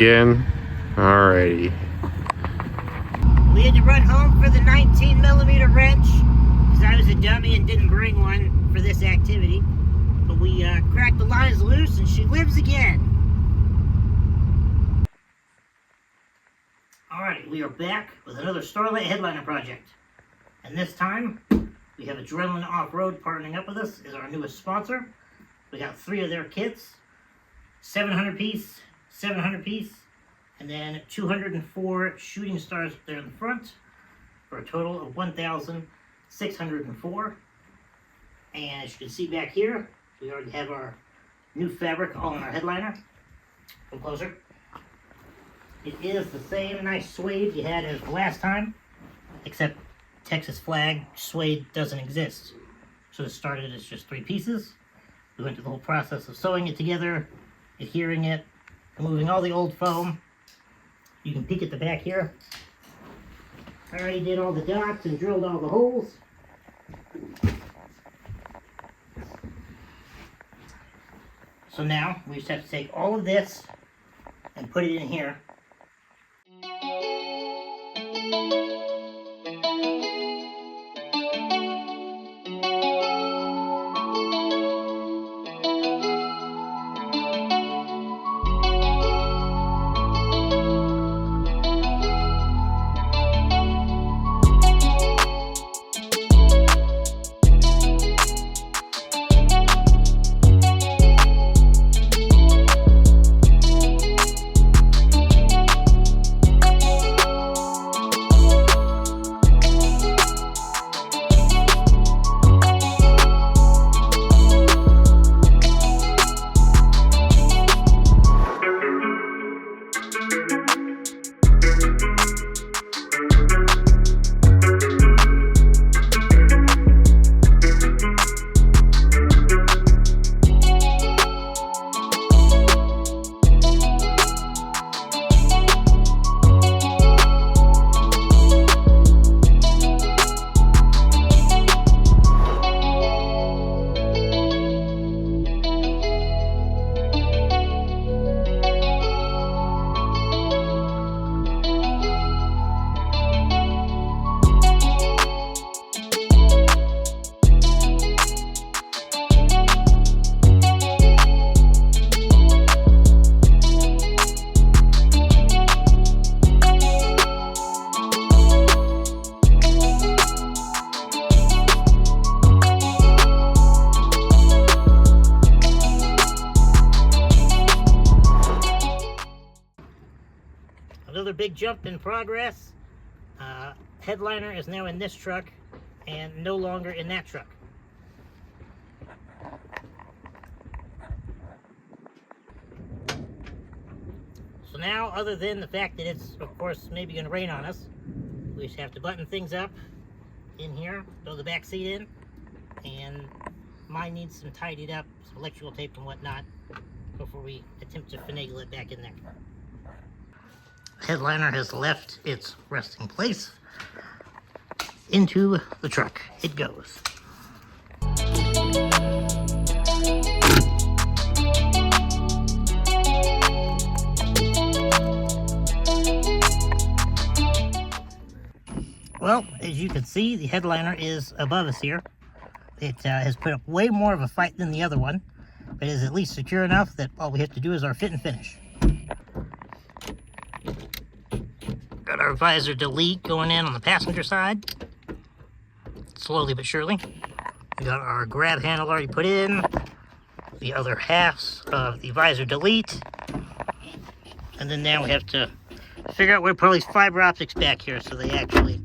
again. Alrighty. We had to run home for the 19mm wrench because I was a dummy and didn't bring one for this activity. But we cracked the lines loose and she lives again. Alright, we are back with another Starlight Headliner project. And this time, we have Adrenaline Off-Road partnering up with us as our newest sponsor. We got 3 of their kits, 700 piece, 700 piece, and then 204 shooting stars there in the front for a total of 1,604. And as you can see back here, we already have our new fabric all in our headliner. Come closer. It is the same nice suede you had as the last time, except Texas flag suede doesn't exist. So it started as just 3 pieces. We went through the whole process of sewing it together, adhering it, removing all the old foam. You can peek at the back here. I already did all the dots and drilled all the holes. So now we just have to take all of this and put it in here. Another big jump in progress. Headliner is now in this truck and no longer in that truck. So now, other than the fact that it's, of course, maybe going to rain on us, we just have to button things up in here, throw the back seat in, and mine needs some tidied up, some electrical tape and whatnot, before we attempt to finagle it back in there. Headliner has left its resting place. Into the truck it goes. Well, as you can see, the headliner is above us here. It has put up way more of a fight than the other one, but it is at least secure enough that all we have to do is our fit and finish. Got our visor delete going in on the passenger side. Slowly but surely. We got our grab handle already put in. The other halves of the visor delete. And then now we have to figure out where to put all these fiber optics back here so they actually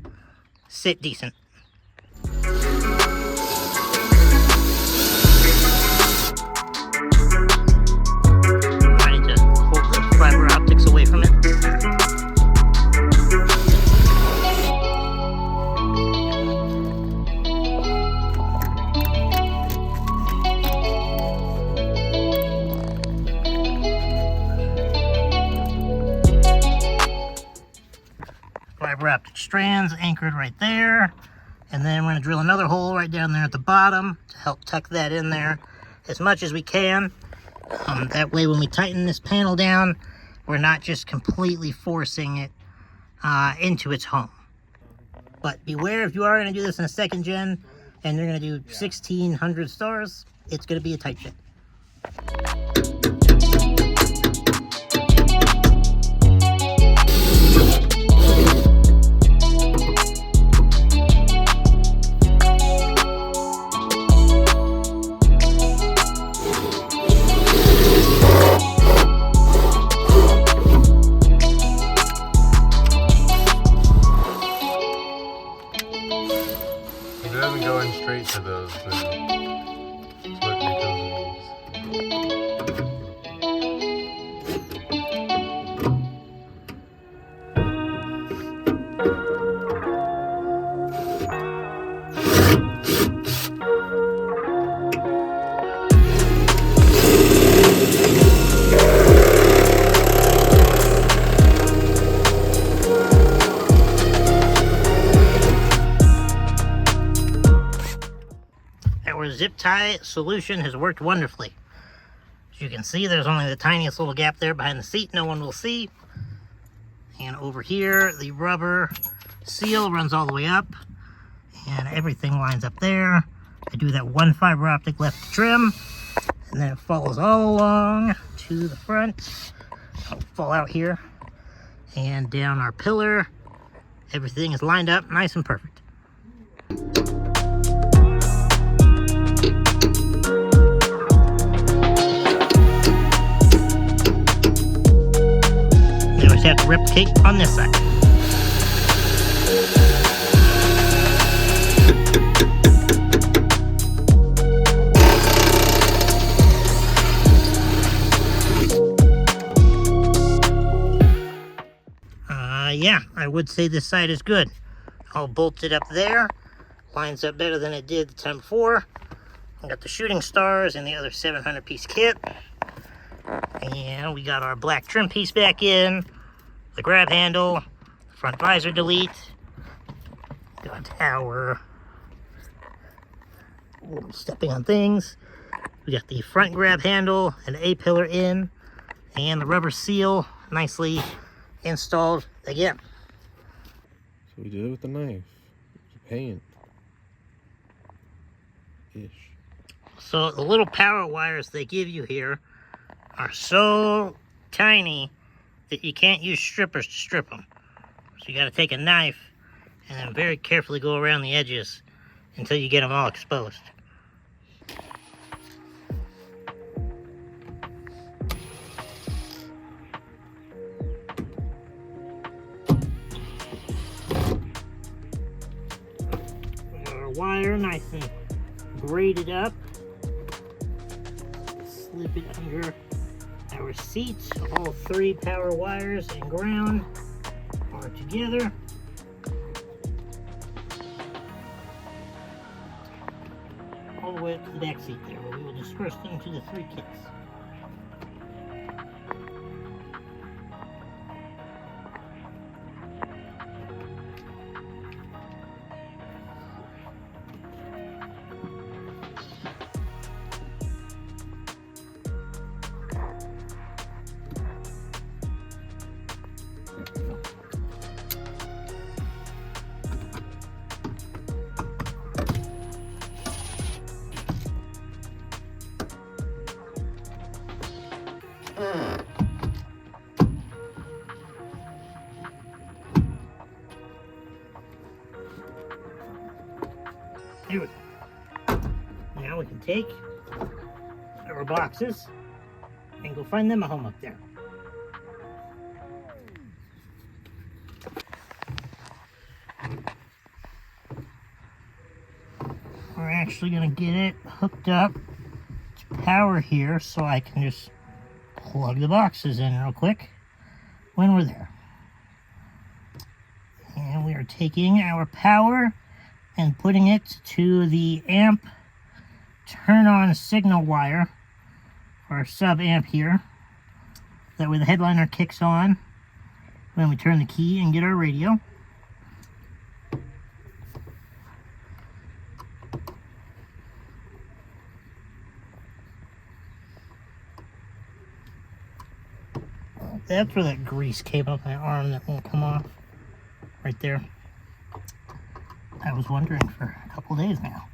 sit decent. I need to hold the fiber optics away from it. Fiber optic strands anchored right there, and then we're going to drill another hole right down there at the bottom to help tuck that in there as much as we can. That way when we tighten this panel down, we're not just completely forcing it into its home. But beware, if you are going to do this in a second gen and you're going to do 1600 stars, it's going to be a tight fit. If it doesn't go in straight to those, then it's what it goes. Our zip tie solution has worked wonderfully. As you can see, there's only the tiniest little gap there behind the seat no one will see. And over here, the rubber seal runs all the way up, and everything lines up there. I do that one fiber optic left trim, and then it follows all along to the front. It'll fall out here and down our pillar. Everything is lined up nice and perfect. Now we just have to rip the tape on this side. Yeah, I would say this side is good. All bolted up there. Lines up better than it did the time before. I got the shooting stars and the other 700 piece kit. And we got our black trim piece back in. The grab handle. Front visor delete. Got our... Ooh, stepping on things. We got the front grab handle and A-pillar in. And the rubber seal nicely installed again. So we did it with the knife. Paint. Ish. So the little power wires they give you here are so tiny that you can't use strippers to strip them. So you got to take a knife and then very carefully go around the edges until you get them all exposed. Wire nice and braided up. Slip it under our seats. All three power wires and ground are together. All the way up to the back seat there, where we will disperse them to the three kits. Here we go. Now we can take our boxes and go find them a home up there. We're actually going to get it hooked up to power here so I can just plug the boxes in real quick when we're there. And we are taking our power and putting it to the amp turn on signal wire, or sub amp here. That way the headliner kicks on when we turn the key and get our radio. That's where that grease came up my arm that won't come off. Right there. I was wondering for a couple days now.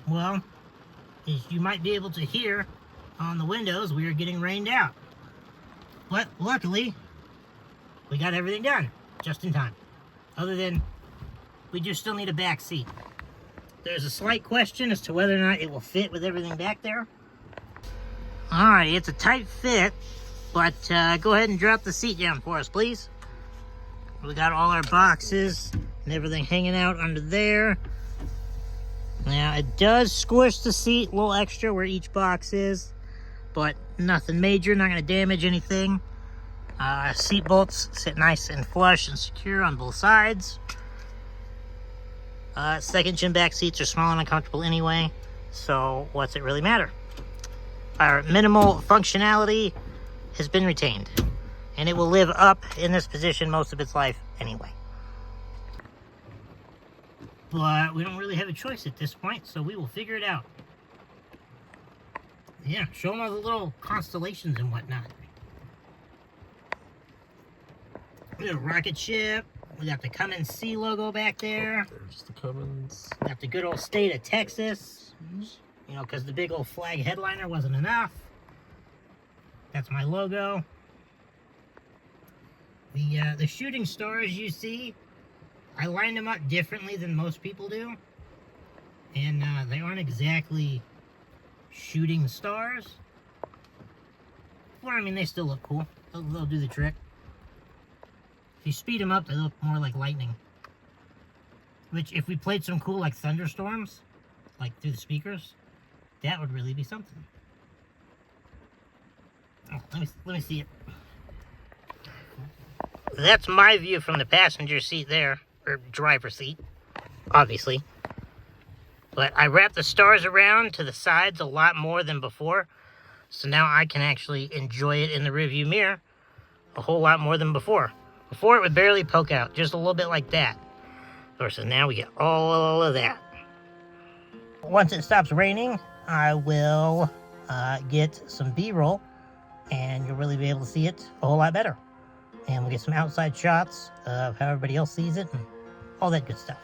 Well, as you might be able to hear on the windows, we are getting rained out. But luckily, we got everything done just in time. Other than, we do still need a back seat. There's a slight question as to whether or not it will fit with everything back there. Alright, it's a tight fit, but go ahead and drop the seat down for us, please. We got all our boxes and everything hanging out under there. Now, it does squish the seat a little extra where each box is, but nothing major, not going to damage anything. Seat bolts sit nice and flush and secure on both sides. Second gen back seats are small and uncomfortable anyway, so what's it really matter? Our minimal functionality has been retained, and it will live up in this position most of its life anyway. But we don't really have a choice at this point, so we will figure it out. Yeah, show them all the little constellations and whatnot. We got a rocket ship. We got the Cummins C logo back there. There's the Cummins. We got the good old state of Texas. You know, because the big old flag headliner wasn't enough. That's my logo. The shooting stars you see, I lined them up differently than most people do. And they aren't exactly shooting stars. Well, I mean, they still look cool. They'll do the trick. If you speed them up, they look more like lightning. Which, if we played some cool, like, thunderstorms, like, through the speakers, that would really be something. Oh, let me see it. That's my view from the passenger seat there, or driver's seat, obviously. But I wrapped the stars around to the sides a lot more than before, so now I can actually enjoy it in the rearview mirror a whole lot more than before. Before, it would barely poke out, just a little bit like that. Versus now we get all of that. Once it stops raining, I will get some B-roll, and you'll really be able to see it a whole lot better. And we'll get some outside shots of how everybody else sees it, and all that good stuff.